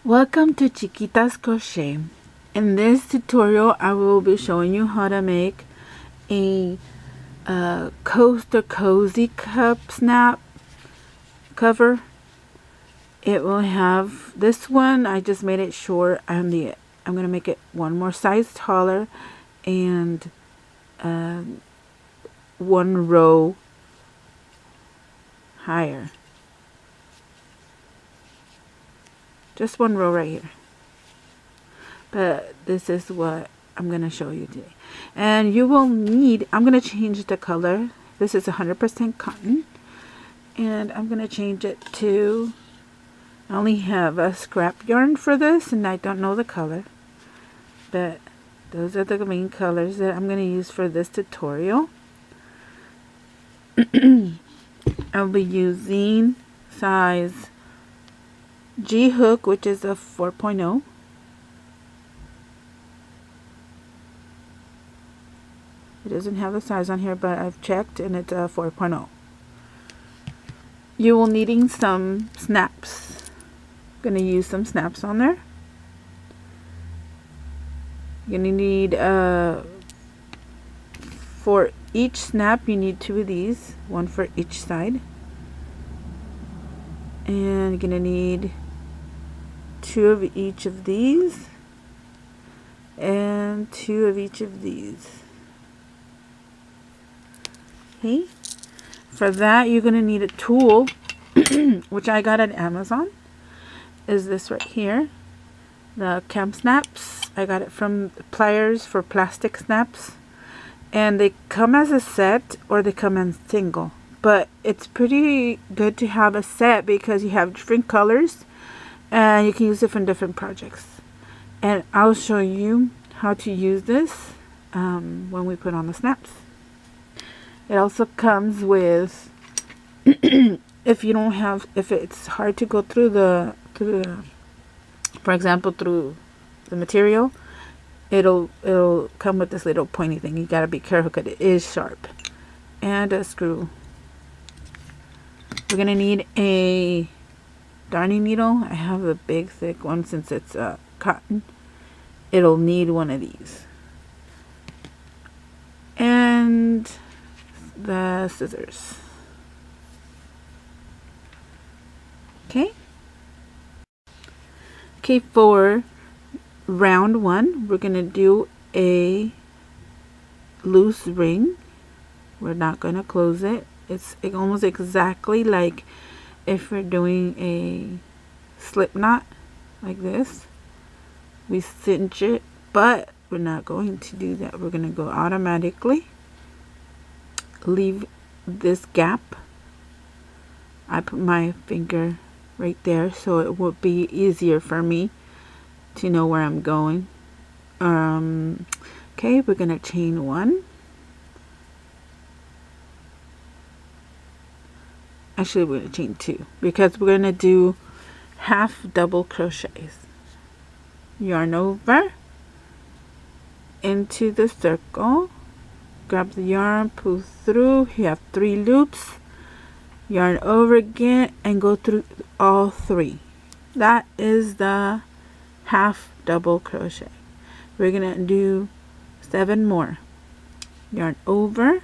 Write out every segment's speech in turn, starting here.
Welcome to Chiquita's Crochet. In this tutorial I will be showing you how to make a coaster cozy cup snap cover. It will have this one. I just made it short. I'm gonna make it one more size taller and one row higher. Just one row right here. But this is what I'm going to show you today. And you will need, I'm going to change the color. This is 100% cotton. And I'm going to change it to, I only have a scrap yarn for this and I don't know the color. But those are the main colors that I'm going to use for this tutorial. I'll be using size G hook, which is a 4.0. It doesn't have the size on here, but I've checked and it's a 4.0. You will needing some snaps. I'm gonna use some snaps on there. You're gonna need for each snap you need 2 of these, one for each side. And you're gonna need 2 of each of these and 2 of each of these. Okay, for that you're gonna need a tool which I got at Amazon. Is this right here, the cam snaps. I got it from Pliers for plastic snaps, and they come as a set or they come in single, but it's pretty good to have a set because you have different colors and you can use it for different projects. And I'll show you how to use this when we put on the snaps. It also comes with if you don't have, if it's hard to go through the for example through the material, it'll come with this little pointy thing. You gotta be careful because it is sharp. And a screw. We're gonna need a darning needle. I have a big thick one since it's cotton. It'll need one of these. And the scissors. Okay, for round 1 we're gonna do a loose ring. We're not gonna close it. It's almost exactly like if we're doing a slip knot like this. We cinch it, but we're not going to do that. We're going to go automatically. Leave this gap. I put my finger right there so it would be easier for me to know where I'm going. Okay, we're going to chain 1. Actually, we're going to chain 2 because we're going to do half double crochets. Yarn over into the circle, grab the yarn, pull through. You have 3 loops. Yarn over again and go through all 3. That is the half double crochet. We're gonna do 7 more. Yarn over,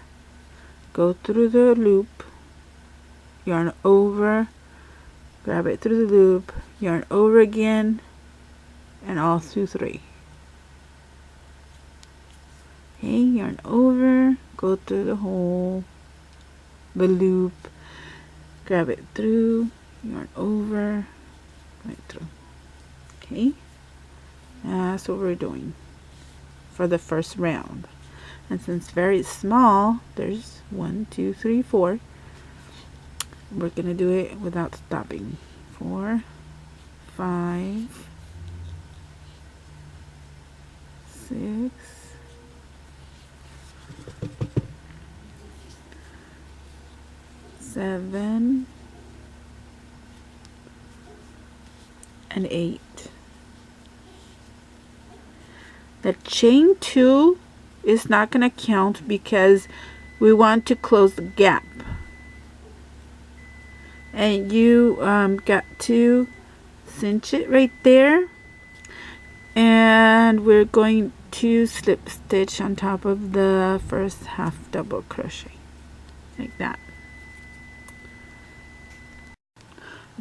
go through the loop, yarn over, grab it through the loop, yarn over again, and all through 3. Okay, yarn over, go through the hole, the loop, grab it through, yarn over, right through. Okay, that's what we're doing for the first round. And since it's very small, there's 1, 2, 3, 4. We're gonna do it without stopping. 4, 5, 6, 7, and 8. The chain 2 is not going to count because we want to close the gap. And you got to cinch it right there, and we're going to slip stitch on top of the first half double crochet like that.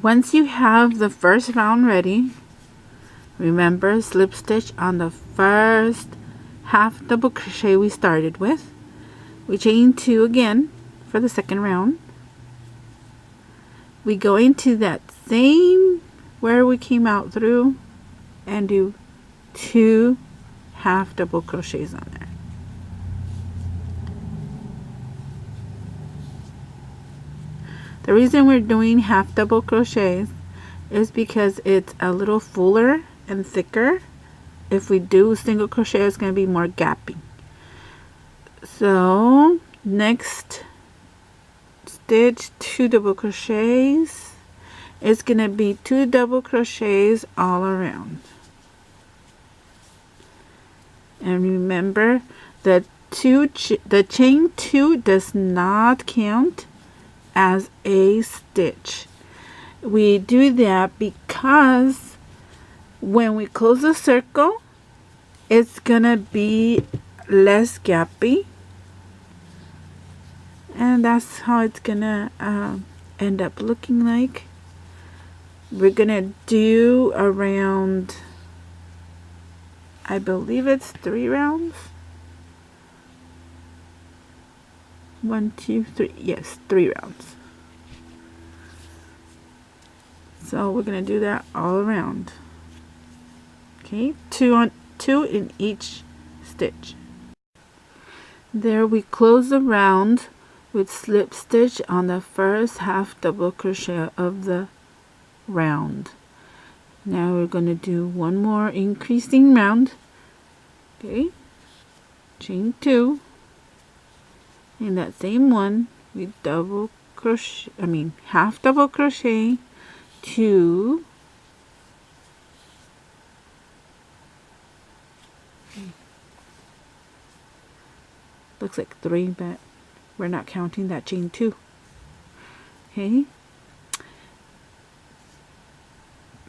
Once you have the first round ready, remember, slip stitch on the first half double crochet we started with. We chain 2 again for the second round. We go into that same where we came out through and do 2 half double crochets on there. The reason we're doing half double crochets is because it's a little fuller and thicker. If we do single crochet, it's going to be more gapping. So next stitch 2 double crochets. It's going to be 2 double crochets all around. And remember that the chain 2 does not count as a stitch. We do that because when we close the circle, it's gonna be less gappy, and that's how it's gonna end up looking like. We're gonna do around, I believe it's 3 rounds. 1, 2, 3. Yes, 3 rounds. So we're gonna do that all around. Okay, 2 in each stitch. There we close the round with slip stitch on the first half double crochet of the round. Now we're going to do one more increasing round. Okay, chain 2. In that same one, we double crochet, half double crochet, 2, looks like 3, but we're not counting that chain 2. Okay,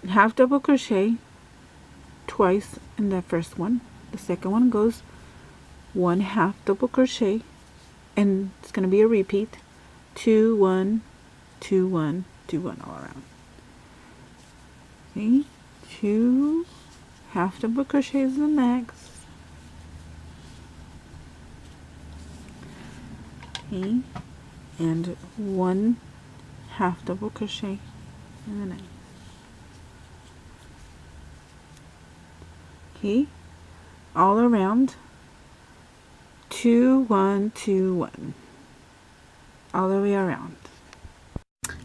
half double crochet twice in the first one. The second one goes 1 half double crochet, and it's going to be a repeat. 2, 1, 2, 1, 2, 1 all around. Okay, 2 half double crochets the next. Okay, and 1 half double crochet in the next. Okay, all around. 2, 1, 2, 1, all the way around.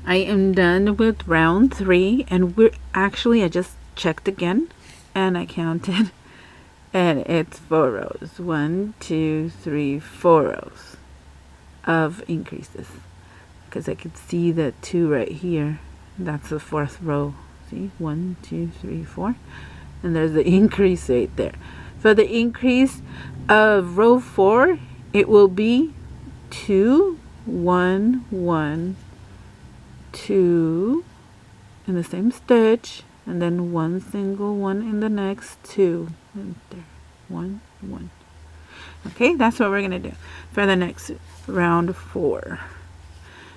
I am done with round 3, and I just checked again and I counted, and it's 4 rows. 1, 2, 3, 4 rows of increases, because I could see the 2 right here. That's the 4th row. See, 1, 2, 3, 4, and there's the increase right there. For the increase of row 4, it will be 2, 1, 1, 2 in the same stitch, and then 1 single one in the next 2, and there, 1, 1. Okay, that's what we're gonna do for the next round 4.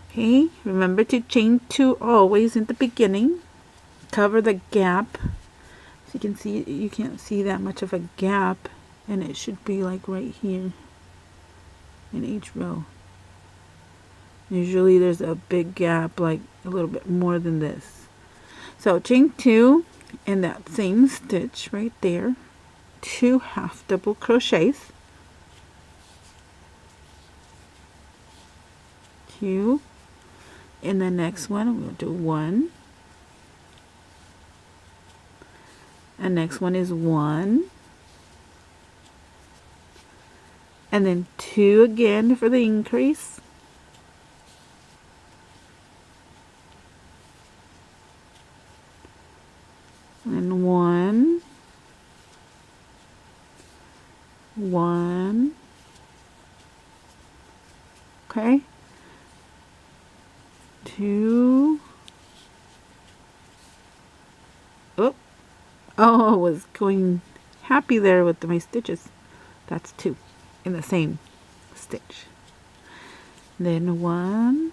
Okay, remember to chain 2 always in the beginning. Cover the gap. So you can see, you can't see that much of a gap, and it should be like right here in each row. Usually there's a big gap, like a little bit more than this. So chain 2 in that same stitch right there, 2 half double crochets, 2. In the next one we'll do 1, and next one is 1, and then 2 again for the increase, and 1, 1, okay, 2, Oh, I was going happy there with my stitches. That's 2 in the same stitch. Then 1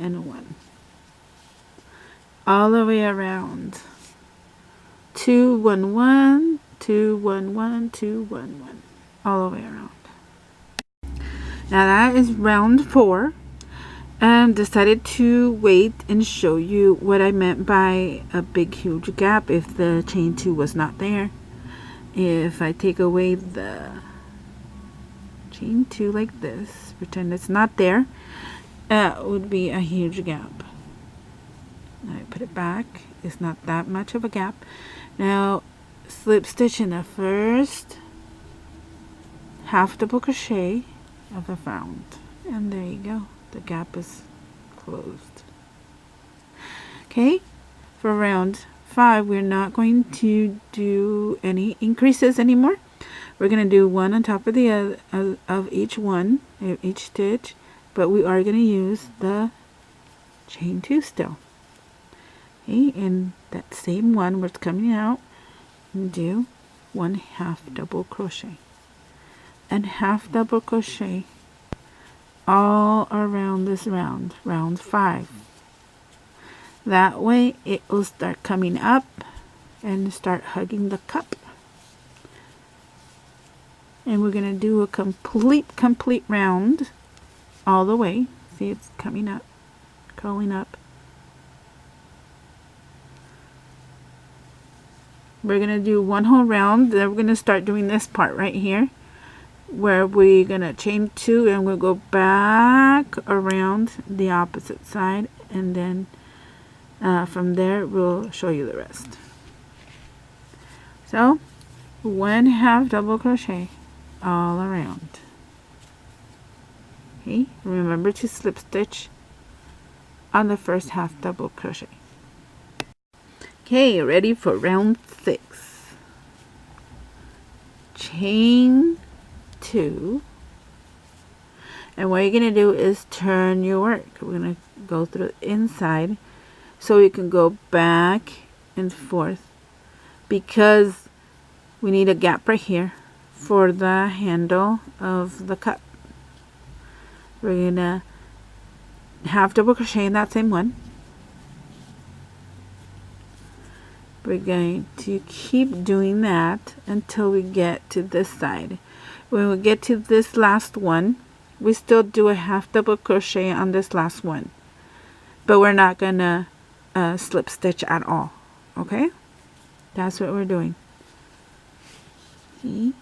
and 1. All the way around. 2 1 1, 2 1 1, 2 1 1. All the way around. Now that is round 4. Decided to wait and show you what I meant by a big huge gap if the chain 2 was not there. If I take away the chain 2 like this, pretend it's not there, that would be a huge gap. I put it back. It's not that much of a gap. Now slip stitch in the first half double crochet of the round, and there you go. The gap is closed. Okay, for round 5 we're not going to do any increases anymore. We're going to do 1 on top of the other of each one, each stitch, but we are going to use the chain 2 still. Okay, and that same one where it's coming out, and do 1 half double crochet and half double crochet all around this round 5. That way it will start coming up and start hugging the cup. And we're going to do a complete round all the way. See, it's coming up, curling up. We're going to do one whole round. Then we're going to start doing this part right here, where we're going to chain 2 and we'll go back around the opposite side, and then from there we'll show you the rest. So 1 half double crochet all around. Okay, remember to slip stitch on the first half double crochet. Okay, ready for round 6. Chain 2, and what you're going to do is turn your work. We're going to go through the inside so you can go back and forth, because we need a gap right here for the handle of the cup. We're going to half double crochet in that same one. We're going to keep doing that until we get to this side. When we get to this last one, we still do a half double crochet on this last one, but we're not gonna slip stitch at all. Okay, that's what we're doing. See,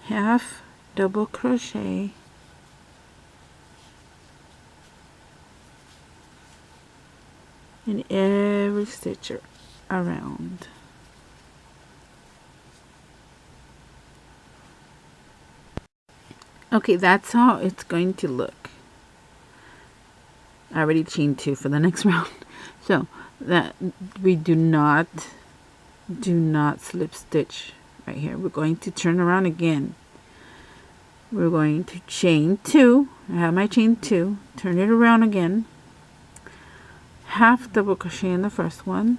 half double crochet in every stitch around. Okay, that's how it's going to look. I already chained 2 for the next round, so that we do not slip stitch right here. We're going to turn around again. We're going to chain 2. I have my chain 2. Turn it around again. Half double crochet in the first one.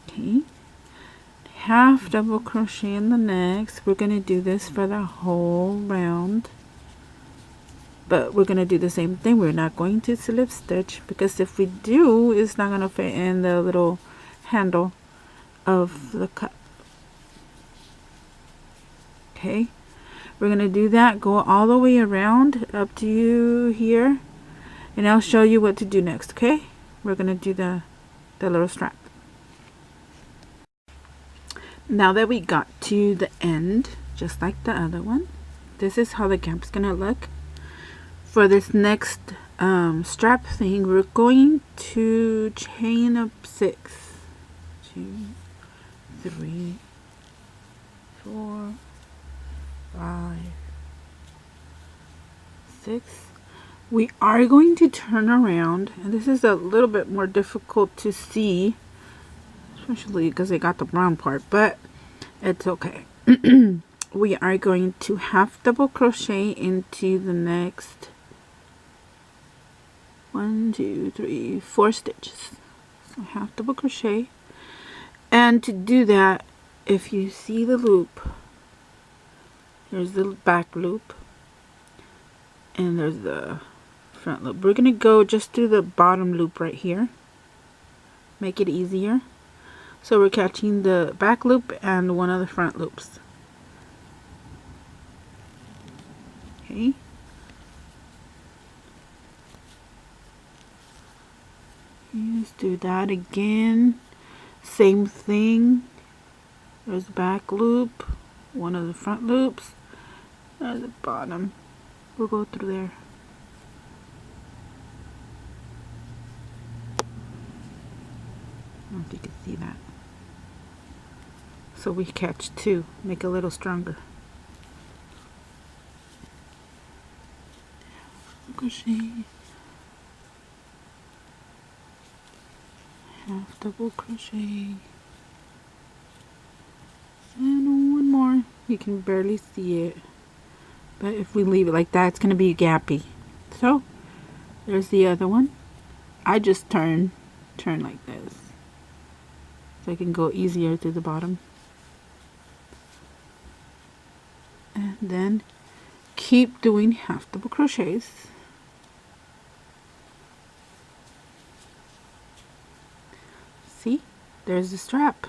Okay. Half double crochet in the next. We're going to do this for the whole round, but we're going to do the same thing. We're not going to slip stitch, because if we do, it's not going to fit in the little handle of the cup. Okay, we're going to do that, go all the way around up to you here, and I'll show you what to do next. Okay, we're going to do the little strap. Now that we got to the end, just like the other one, this is how the gap's gonna look. For this next strap thing, we're going to chain up 6. 2, 3, 4, 5, 6. We are going to turn around, and this is a little bit more difficult to see, especially because I got the brown part, but it's okay. we are going to half double crochet into the next 1, 2, 3, 4 stitches. So half double crochet, and to do that, if you see the loop, there's the back loop and there's the front loop. We're gonna go just through the bottom loop right here, make it easier. So we're catching the back loop and one of the front loops. Okay. Let's do that again. Same thing. There's the back loop, one of the front loops, and the bottom. We'll go through there. I don't know if you can see that. So we catch 2, make it a little stronger. Crochet, half double crochet, and one more. You can barely see it, but if we leave it like that, it's going to be gappy. So there's the other one. I just turn like this so I can go easier through the bottom, and then keep doing half double crochets. See, there's the strap.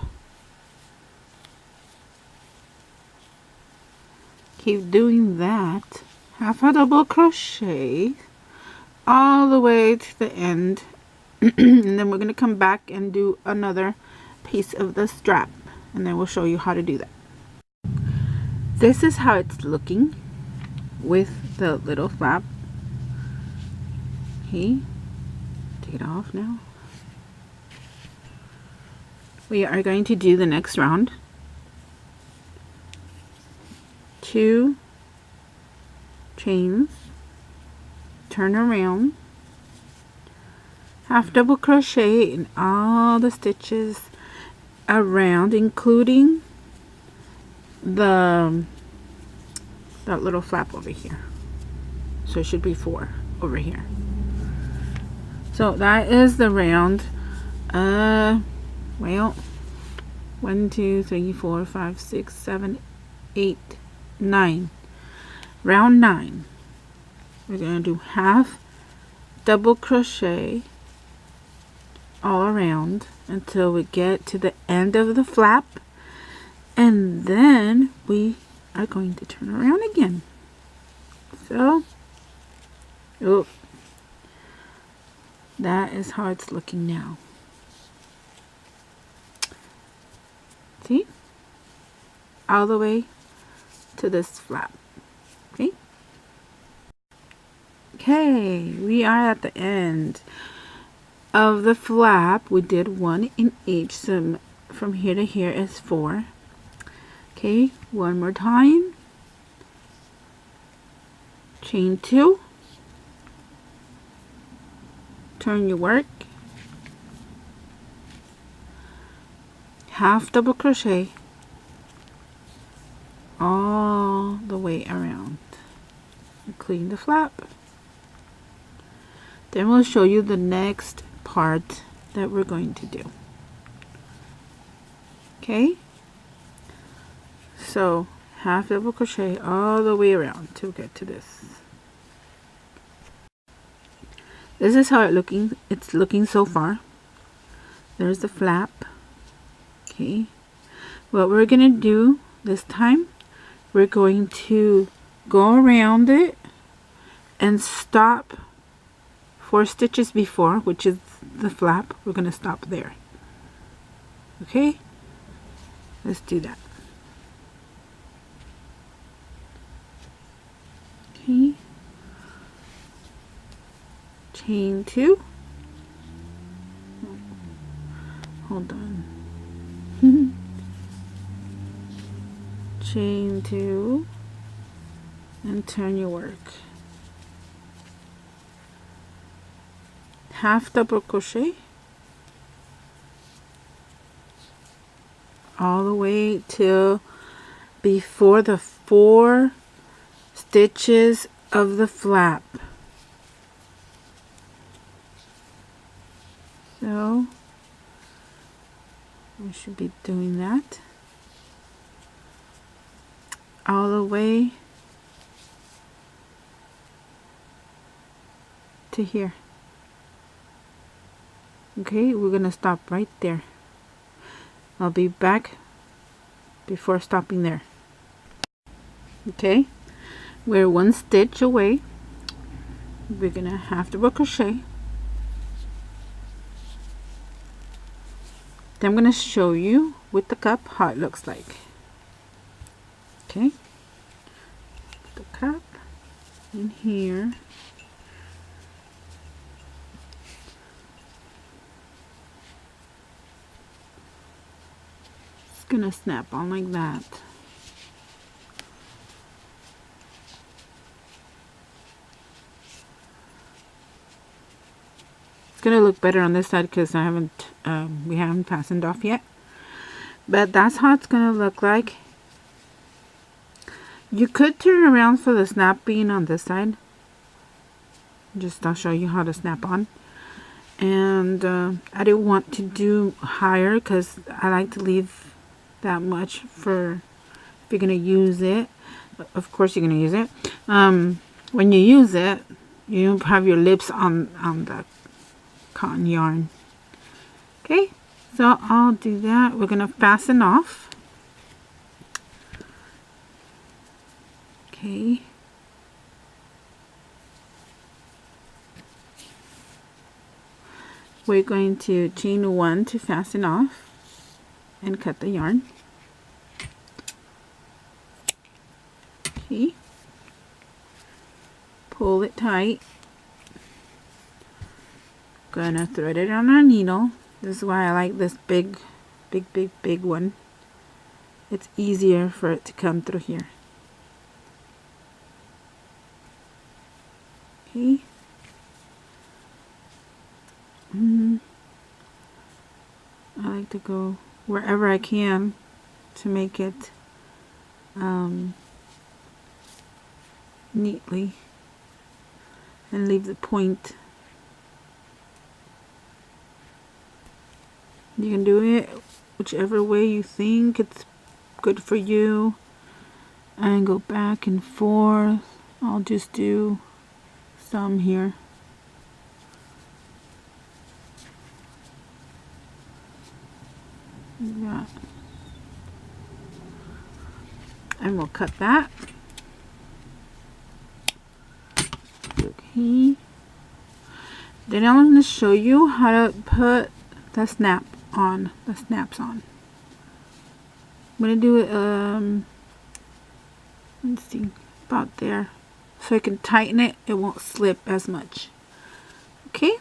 Keep doing that, half a double crochet all the way to the end, and then we're going to come back and do another piece of the strap, and then we'll show you how to do that. This is how it's looking with the little flap. Okay, take it off now. We are going to do the next round. 2 chains, turn around, half double crochet in all the stitches around, including that little flap over here. So it should be 4 over here. So that is the round. Well, 1, 2, 3, 4, 5, 6, 7, 8, 9. Round 9. We're going to do half double crochet all around until we get to the end of the flap, and then we are going to turn around again. So, oh, that is how it's looking now. See? All the way to this flap. Okay? Okay, we are at the end of the flap. We did 1 in each, so from here to here is 4. Okay, one more time. Chain 2. Turn your work. Half double crochet all the way around, including the flap. Then we'll show you the next part that we're going to do. Okay, so half double crochet all the way around to get to this. This is how it's looking so far. There's the flap. Okay, what we're gonna do this time, we're going to go around it and stop 4 stitches before, which is the flap. We're gonna stop there. Okay, let's do that. Okay, chain 2. Hold on. Chain 2 and turn your work. Half double crochet all the way till before the 4 stitches of the flap. So we should be doing that all the way to here. Okay, we're gonna stop right there. I'll be back before stopping there. Okay, we're 1 stitch away. We're gonna have double crochet. Then I'm gonna show you with the cup how it looks like. Okay, put the cup in here. It's gonna snap on like that. It's gonna look better on this side because I haven't we haven't fastened off yet, but that's how it's gonna look like. You could turn around for the snap being on this side. Just I'll show you how to snap on. And I didn't want to do higher because I like to leave that much for if you're gonna use it. Of course you're gonna use it. When you use it, you have your lips on the cotton yarn. Okay, so I'll do that. We're gonna fasten off. Okay. We're going to chain 1 to fasten off and cut the yarn. Okay. Pull it tight. Gonna thread it on our needle. This is why I like this big one. It's easier for it to come through here. Okay. I like to go wherever I can to make it neatly and leave the point. You can do it whichever way you think it's good for you and go back and forth. I'll just do some here. Yeah. And we'll cut that. Okay. Then I'm going to show you how to put the snaps on. I'm going to do it, let's see, about there. So I can tighten it, it won't slip as much. Okay.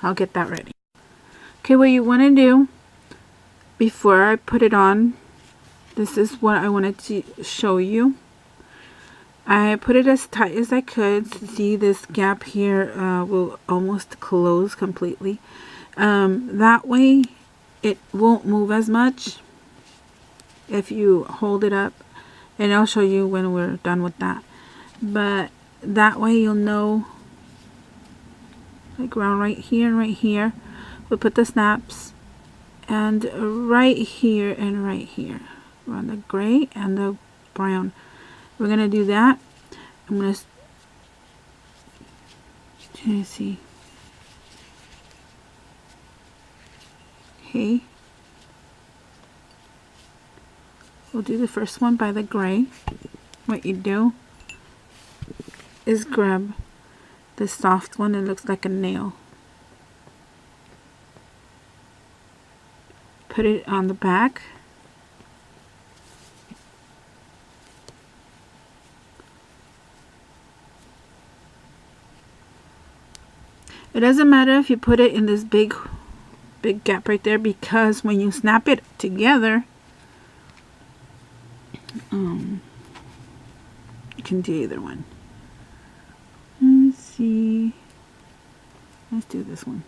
I'll get that ready. Okay, what you want to do before I put it on, this is what I wanted to show you. I put it as tight as I could. See, this gap here will almost close completely. That way it won't move as much if you hold it up, and I'll show you when we're done with that. But that way you'll know, like around right here and right here, we'll put the snaps, and right here and right here around the gray and the brown. We're gonna do that. I'm gonna see. Okay, we'll do the first one by the gray. What you do is grab the soft one. It looks like a nail. Put it on the back. It doesn't matter if you put it in this big gap right there, because when you snap it together, you can do either one. Let's see. Let's do this one.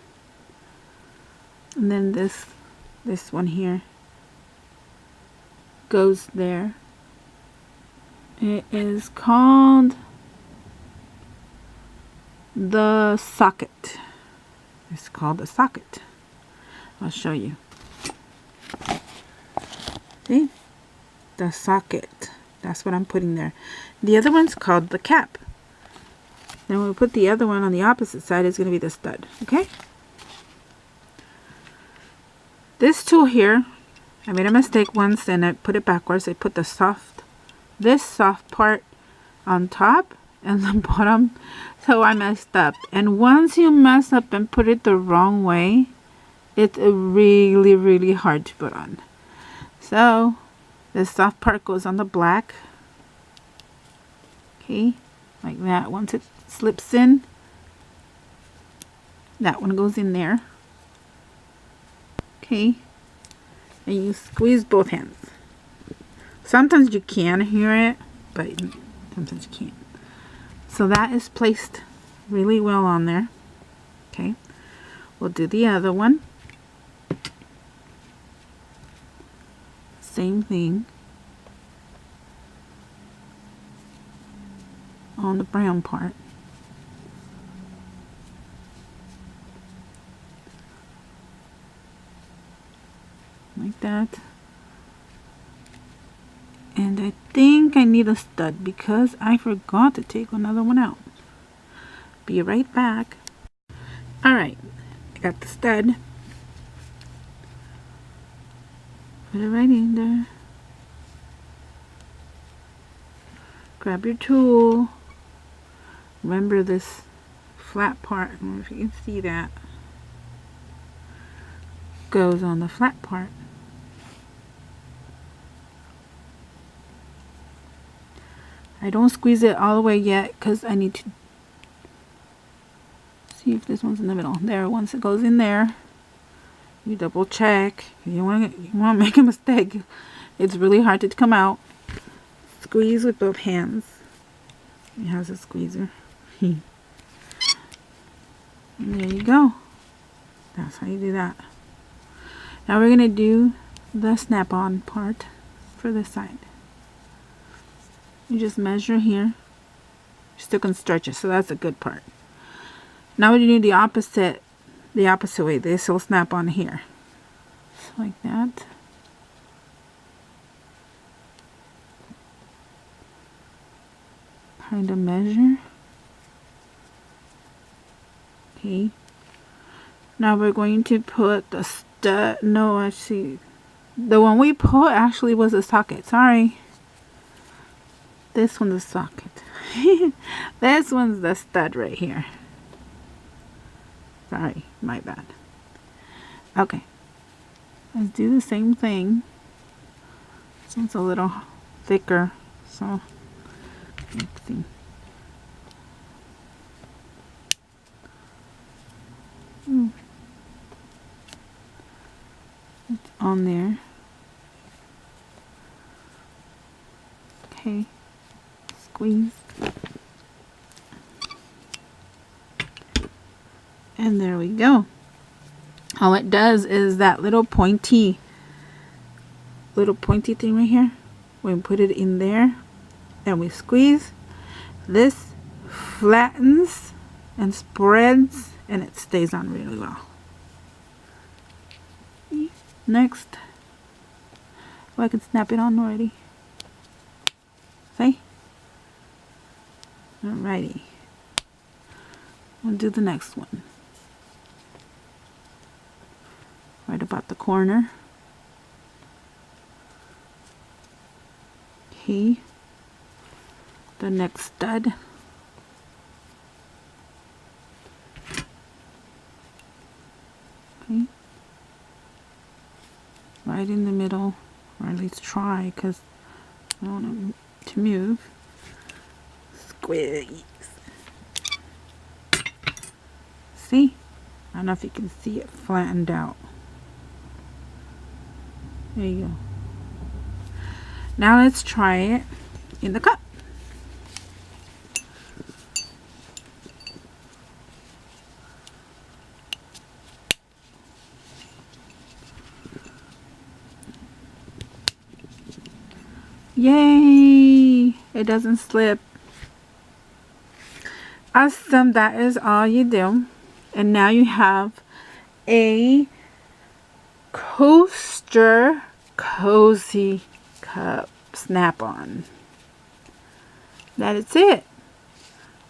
And then this one here. goes there. It is called the socket. It's called the socket. I'll show you. See? The socket. That's what I'm putting there. The other one's called the cap. Then when we put the other one on the opposite side, it's going to be the stud. Okay? This tool here, I made a mistake once and I put it backwards. I put this soft part on top and the bottom, so I messed up. And once you mess up and put it the wrong way, it's really hard to put on. So this soft part goes on the black. Okay, like that. Once it slips in, that one goes in there. Okay, and you squeeze both hands. Sometimes you can hear it, but sometimes you can't. So that is placed really well on there. Okay, we'll do the other one. Same thing on the brown part. Like that. And I think I need a stud because I forgot to take another one out. Be right back. Alright, I got the stud. Put it right in there. Grab your tool. Remember this flat part, I don't know if you can see that, goes on the flat part. I don't squeeze it all the way yet because I need to see if this one's in the middle. There, once it goes in there, you double check. You want to make a mistake. It's really hard to come out. Squeeze with both hands. It has a squeezer. And there you go. That's how you do that. Now we're going to do the snap-on part for this side. You just measure here. You still can stretch it, so that's a good part. Now we're going to do the opposite way. This will snap on here. Just like that. Kind of measure. Okay. Now we're going to put the stud. No, actually, the one we put actually was a socket. Sorry. This one's a socket. This one's the stud right here. Sorry, my bad. Okay. Let's do the same thing. This one's a little thicker, so let's see. It's on there. Okay. Squeeze. And there we go. All it does is that little pointy thing right here. We put it in there and we squeeze. This flattens and spreads and it stays on really well. Next. Oh, I can snap it on already. See? Alrighty. We'll do the next one. Right about the corner. Okay. The next stud. Okay. Right in the middle, or at least try, because I don't want it to move. Squeeze. See? I don't know if you can see it flattened out. There you go. Now let's try it in the cup. Yay! It doesn't slip. Awesome. That is all you do. And now you have a coaster cozy cup snap-on. That is it.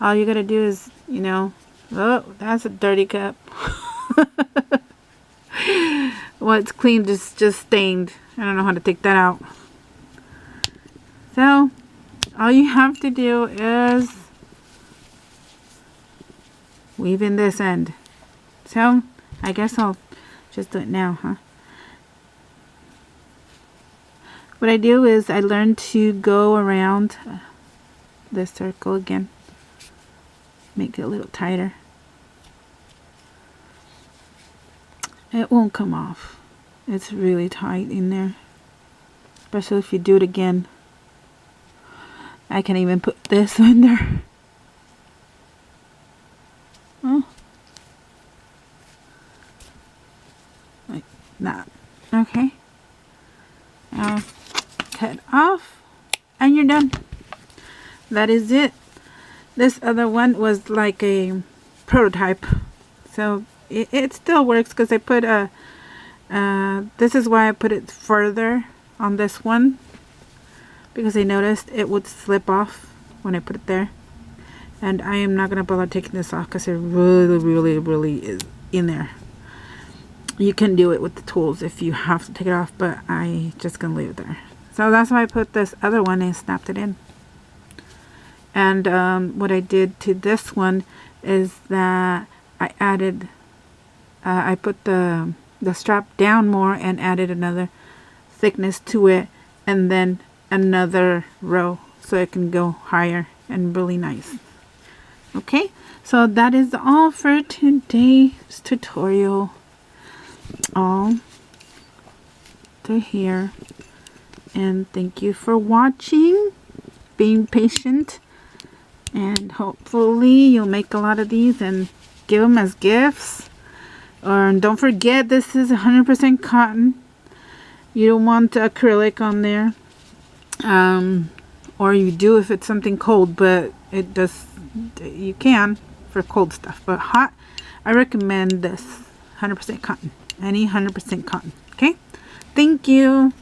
All you gotta do is, you know, oh, that's a dirty cup. Well, it's clean, just stained. I don't know how to take that out. So, all you have to do is weave in this end. So, I guess I'll just do it now, huh? What I do is I learn to go around this circle again. Make it a little tighter. It won't come off. It's really tight in there. Especially if you do it again. I can even put this in there. Oh. Like that. Okay. Now cut off. And you're done. That is it. This other one was like a prototype. So it still works because I put a this is why I put it further on this one, because I noticed it would slip off when I put it there, and I am not gonna bother taking this off because it really is in there. You can do it with the tools if you have to take it off, but I just gonna leave it there. So that's why I put this other one and snapped it in. And what I did to this one is that I added I put the strap down more and added another thickness to it, and then another row so it can go higher and really nice. Okay, so that is all for today's tutorial. All to here, and thank you for watching, being patient, and hopefully you'll make a lot of these and give them as gifts. Or don't forget, this is 100% cotton. You don't want acrylic on there. Or you do if it's something cold, but it does, you can for cold stuff. But hot, I recommend this 100% cotton. Any 100% cotton. Okay? Thank you.